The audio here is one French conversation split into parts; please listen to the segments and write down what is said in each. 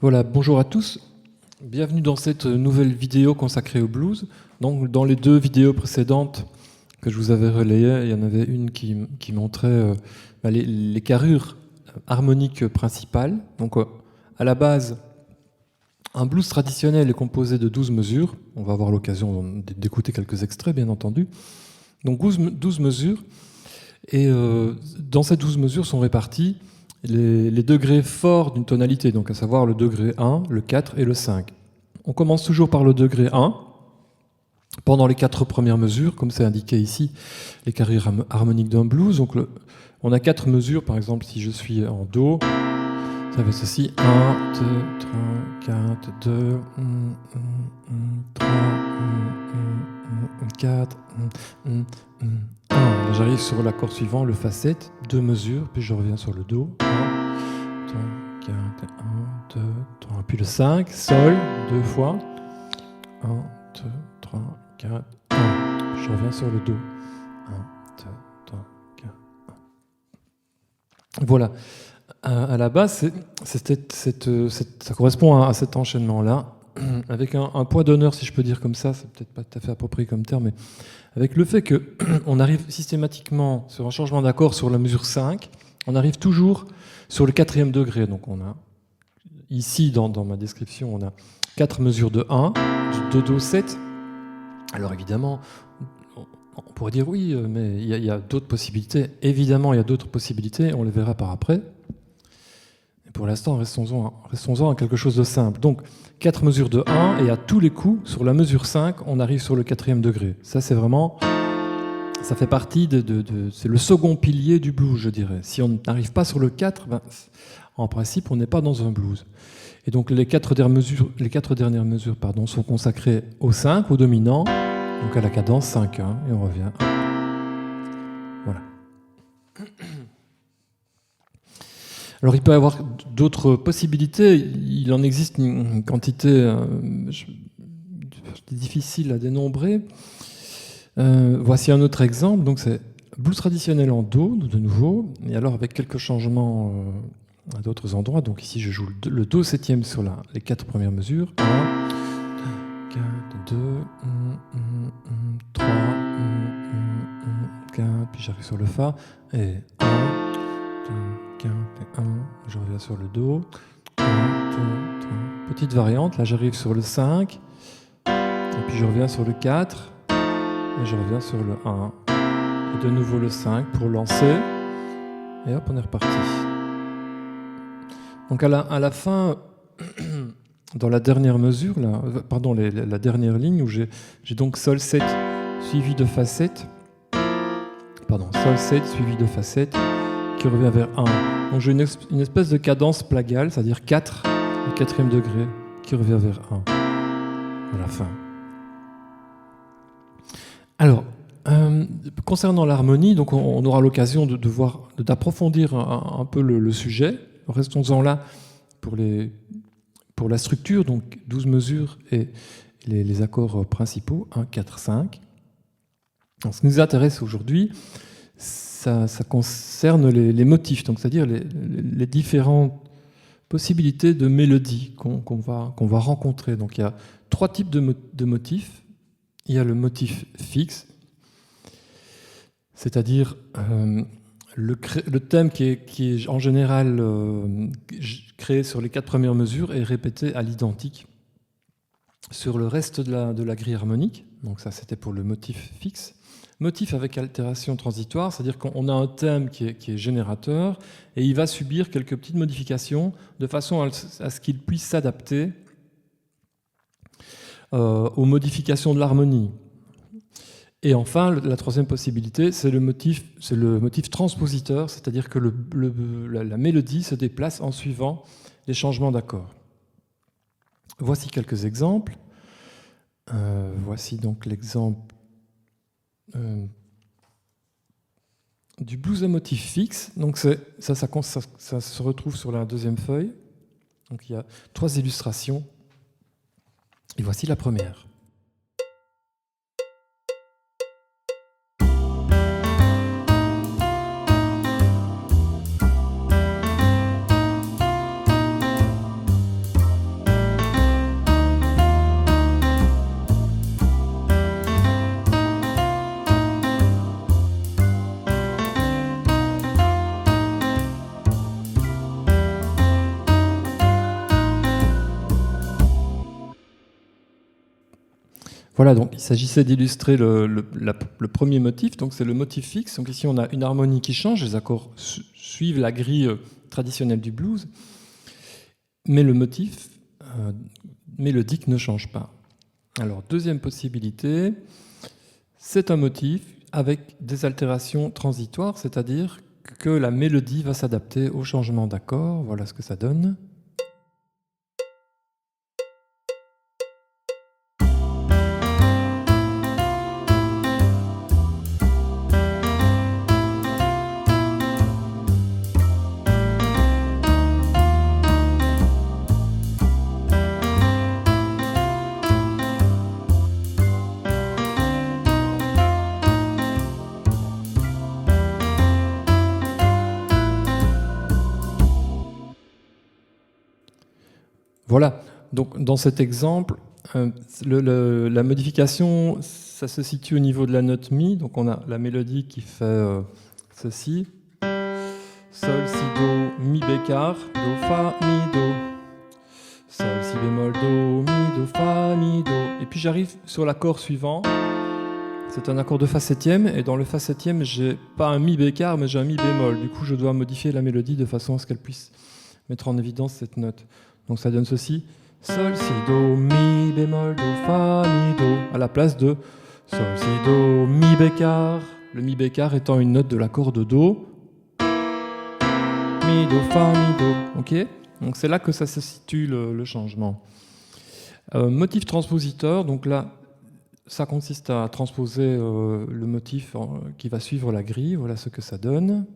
Voilà, bonjour à tous. Bienvenue dans cette nouvelle vidéo consacrée au blues. Donc, dans les deux vidéos précédentes que je vous avais relayées, il y en avait une qui montrait les carrures harmoniques principales. Donc, à la base, un blues traditionnel est composé de 12 mesures. On va avoir l'occasion d'écouter quelques extraits, bien entendu. Donc, 12 mesures. Et dans ces 12 mesures sont répartis les degrés forts d'une tonalité, donc à savoir le degré 1, le 4 et le 5. On commence toujours par le degré 1, pendant les 4 premières mesures, comme c'est indiqué ici, les carrures harmoniques d'un blues. Donc on a 4 mesures, par exemple, si je suis en Do, ça fait ceci, 1, 2, 3, 4, 2, 3, 4, 1. Là, j'arrive sur l'accord suivant, le Fa7, 2 mesures, puis je reviens sur le Do, 1, 2, 4, 1, 2, 3, puis le 5, Sol, 2 fois, 1, 2, 3, 4, 1, je reviens sur le Do, 1, 2, 3, 4, 1. Voilà, à la base, ça correspond à cet enchaînement-là, avec un point d'honneur, si je peux dire comme ça, c'est peut-être pas tout à fait approprié comme terme, mais avec le fait qu'on arrive systématiquement sur un changement d'accord sur la mesure 5, on arrive toujours sur le 4e degré. Donc on a, ici dans ma description, on a 4 mesures de 1, de Do 7. Alors évidemment, on pourrait dire oui, mais il y a d'autres possibilités. Évidemment, il y a d'autres possibilités, on les verra par après. Et pour l'instant, restons-en à quelque chose de simple. Donc, 4 mesures de 1, et à tous les coups, sur la mesure 5, on arrive sur le 4e degré. Ça, c'est vraiment... Ça fait partie c'est le second pilier du blues, je dirais. Si on n'arrive pas sur le 4, en principe, on n'est pas dans un blues. Et donc, les 4 dernières mesures sont consacrées au 5, au dominant, donc à la cadence 5-1, et on revient. Voilà. Alors, il peut y avoir d'autres possibilités. Il en existe une quantité difficile à dénombrer. Voici un autre exemple. Donc, c'est blues traditionnel en Do, de nouveau, et alors avec quelques changements à d'autres endroits. Donc, ici, je joue le Do 7e sur les 4 premières mesures. 1, 4, 2, 3, 4, puis j'arrive sur le Fa, et 1, 2, 4, et 1, je reviens sur le Do, 1, 2, 3, petite variante, là j'arrive sur le 5, et puis je reviens sur le 4, et je reviens sur le 1, et de nouveau le 5 pour lancer, et hop, on est reparti. Donc à la fin, dans la dernière mesure, la dernière ligne, où j'ai donc Sol 7 suivi de Fa 7, Sol 7 suivi de Fa 7, qui revient vers 1. Donc j'ai une espèce de cadence plagale, c'est-à-dire 4, le 4e degré, qui revient vers 1, à la fin. Alors, concernant l'harmonie, donc on aura l'occasion d'approfondir un peu le sujet. Restons-en là pour la structure, donc 12 mesures et les accords principaux, 1, 4, 5. Alors, ce qui nous intéresse aujourd'hui, ça concerne les motifs, donc c'est-à-dire les différentes possibilités de mélodie qu'on va rencontrer. Donc il y a 3 types de motifs. Il y a le motif fixe, c'est-à-dire le thème qui est en général créé sur les 4 premières mesures est répété à l'identique sur le reste de la grille harmonique. Donc ça, c'était pour le motif fixe. Motif avec altération transitoire, c'est-à-dire qu'on a un thème qui est générateur et il va subir quelques petites modifications de façon à ce qu'il puisse s'adapter aux modifications de l'harmonie. Et enfin, la 3e possibilité, c'est le motif transpositeur, c'est-à-dire que la mélodie se déplace en suivant les changements d'accords. Voici quelques exemples. Voici donc l'exemple du blues à motif fixe. Donc ça se retrouve sur la 2e feuille. Donc il y a 3 illustrations. Et voici la première. Voilà, donc il s'agissait d'illustrer le premier motif, donc c'est le motif fixe. Donc ici on a une harmonie qui change, les accords suivent la grille traditionnelle du blues, mais le motif mélodique ne change pas. Alors deuxième possibilité, c'est un motif avec des altérations transitoires, c'est-à-dire que la mélodie va s'adapter au changement d'accord. Voilà ce que ça donne. Voilà, donc dans cet exemple, la modification, ça se situe au niveau de la note Mi. Donc on a la mélodie qui fait ceci. Sol, Si, Do, Mi bécard, Do, Fa, Mi, Do. Sol, Si bémol, Do, Mi, Do, Fa, Mi, Do. Et puis j'arrive sur l'accord suivant. C'est un accord de Fa septième. Et dans le Fa septième, j'ai pas un Mi bécard, mais j'ai un Mi bémol. Du coup, je dois modifier la mélodie de façon à ce qu'elle puisse mettre en évidence cette note. Donc ça donne ceci. Sol, Si, Do, Mi bémol, Do, Fa, Mi, Do. À la place de Sol, Si, Do, Mi bécard. Le Mi bécard étant une note de l'accord de Do. Mi, Do, Fa, Mi, Do. Ok ? Donc c'est là que ça se situe le changement. Motif transpositeur. Donc là, ça consiste à transposer le motif qui va suivre la grille. Voilà ce que ça donne.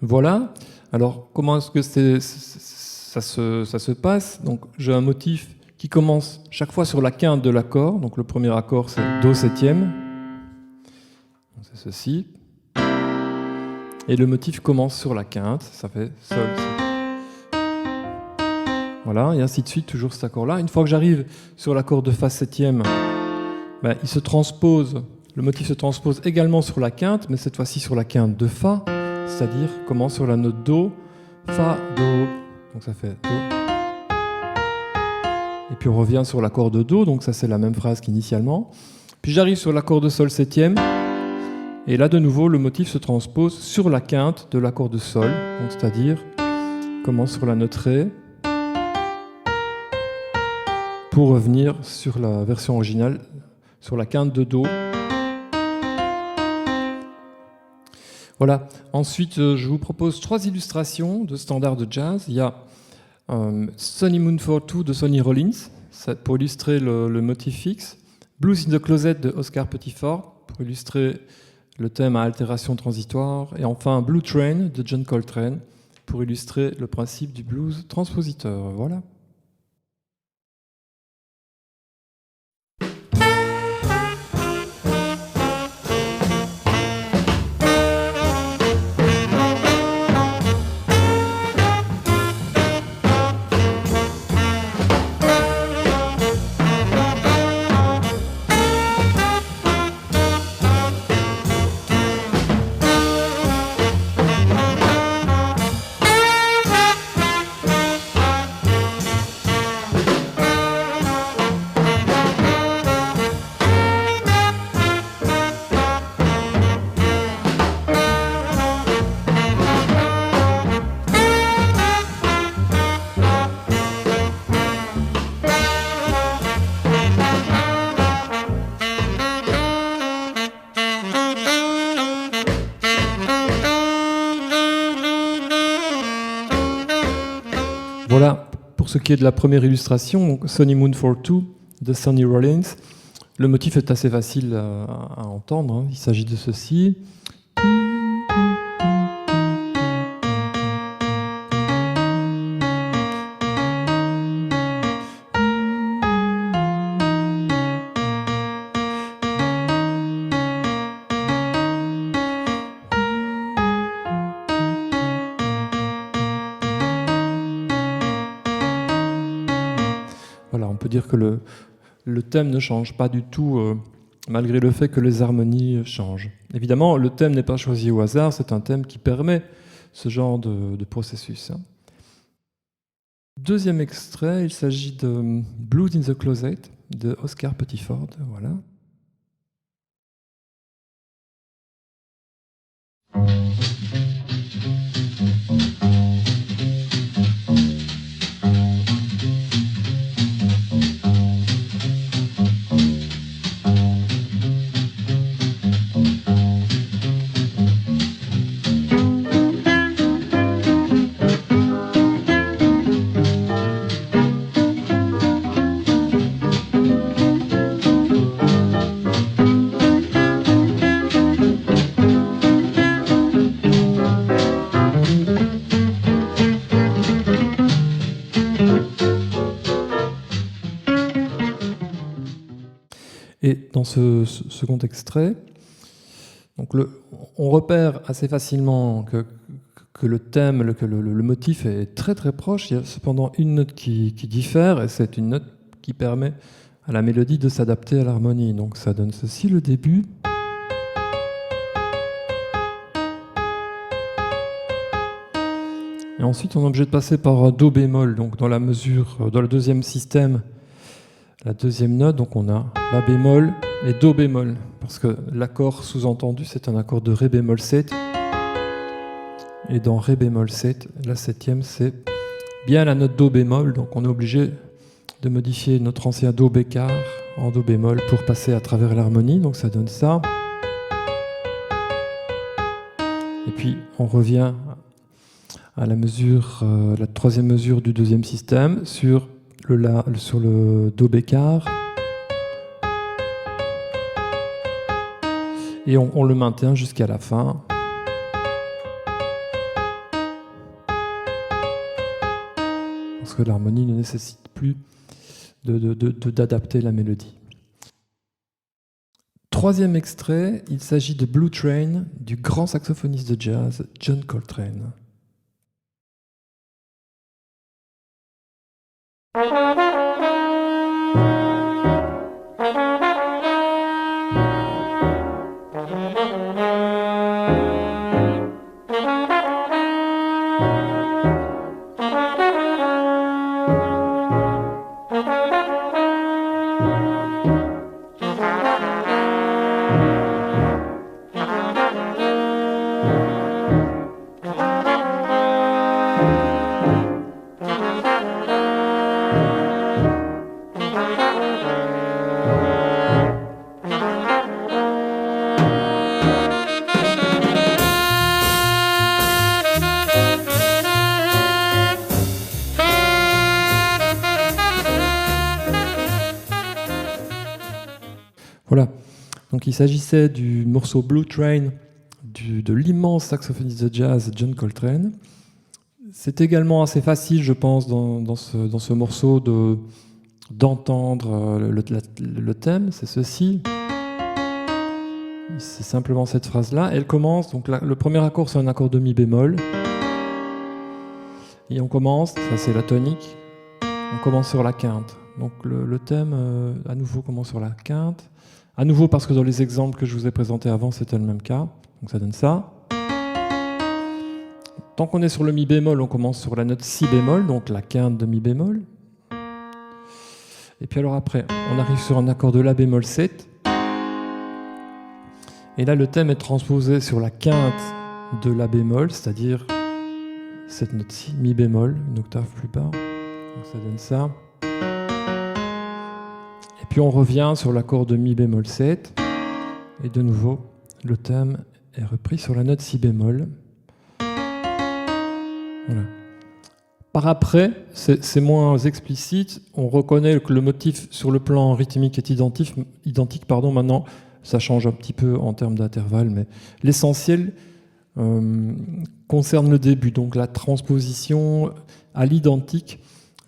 Voilà. Alors, comment est-ce que ça se passe? Donc, j'ai un motif qui commence chaque fois sur la quinte de l'accord. Donc, le premier accord, c'est Do septième. C'est ceci. Et le motif commence sur la quinte. Ça fait Sol, Si. Voilà, et ainsi de suite, toujours cet accord-là. Une fois que j'arrive sur l'accord de Fa septième, il se transpose. Le motif se transpose également sur la quinte, mais cette fois-ci sur la quinte de Fa. C'est-à-dire commence sur la note Do, Fa, Do, donc ça fait Do. Et puis on revient sur l'accord de Do, donc ça c'est la même phrase qu'initialement. Puis j'arrive sur l'accord de Sol septième, et là de nouveau le motif se transpose sur la quinte de l'accord de Sol, donc c'est-à-dire commence sur la note Ré, pour revenir sur la version originale, sur la quinte de Do. Voilà. Ensuite, je vous propose 3 illustrations de standards de jazz. Il y a Sonny Moon for Two de Sonny Rollins, pour illustrer le motif fixe. Blues in the Closet de Oscar Pettiford, pour illustrer le thème à altération transitoire. Et enfin, Blue Train de John Coltrane, pour illustrer le principe du blues transpositeur. Voilà. Voilà pour ce qui est de la première illustration, donc Sonny Moon for Two de Sonny Rollins. Le motif est assez facile à entendre, hein. Il s'agit de ceci. dire que le thème ne change pas du tout, malgré le fait que les harmonies changent. Évidemment, le thème n'est pas choisi au hasard, c'est un thème qui permet ce genre de processus. Deuxième extrait, il s'agit de Blues in the Closet de Oscar Pettiford. Voilà. Et dans ce second extrait, donc on repère assez facilement que le thème, que le motif est très très proche. Il y a cependant une note qui diffère, et c'est une note qui permet à la mélodie de s'adapter à l'harmonie. Donc ça donne ceci, le début. Et ensuite, on est obligé de passer par Do bémol, donc dans le deuxième système, la deuxième note, donc on a La bémol et Do bémol, parce que l'accord sous-entendu, c'est un accord de Ré bémol 7. Et dans Ré bémol 7, la septième, c'est bien la note Do bémol, donc on est obligé de modifier notre ancien Do bécard en Do bémol pour passer à travers l'harmonie, donc ça donne ça. Et puis on revient à la troisième mesure du deuxième système sur le Do bécard, et on le maintient jusqu'à la fin. Parce que l'harmonie ne nécessite plus d'adapter la mélodie. Troisième extrait, il s'agit de Blue Train du grand saxophoniste de jazz John Coltrane. Voilà, donc il s'agissait du morceau Blue Train de l'immense saxophoniste de jazz John Coltrane. C'est également assez facile, je pense, dans ce morceau d'entendre le thème, c'est ceci. C'est simplement cette phrase-là. Elle commence, donc le premier accord c'est un accord de mi bémol. Et on commence, ça c'est la tonique, on commence sur la quinte. Donc le thème à nouveau commence sur la quinte. À nouveau parce que dans les exemples que je vous ai présentés avant, c'était le même cas. Donc ça donne ça. Tant qu'on est sur le mi bémol, on commence sur la note si bémol, donc la quinte de mi bémol. Et puis alors après, on arrive sur un accord de la bémol 7. Et là, le thème est transposé sur la quinte de la bémol, c'est-à-dire cette note-ci, mi bémol, une octave plus bas. Donc ça donne ça. Et puis on revient sur l'accord de mi bémol 7. Et de nouveau, le thème est repris sur la note si bémol. Voilà. Par après, c'est moins explicite. On reconnaît que le motif sur le plan rythmique est identique. Maintenant, ça change un petit peu en termes d'intervalle, mais l'essentiel concerne le début, donc la transposition à l'identique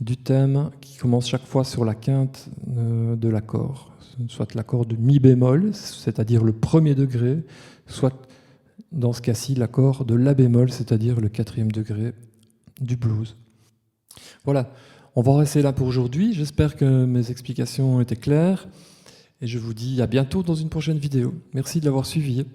du thème qui commence chaque fois sur la quinte de l'accord, soit l'accord de mi bémol, c'est-à-dire le premier degré, soit dans ce cas-ci l'accord de la bémol, c'est-à-dire le quatrième degré du blues. Voilà, On va en rester là pour aujourd'hui. J'espère que mes explications étaient claires. Et je vous dis à bientôt dans une prochaine vidéo. Merci de l'avoir suivi.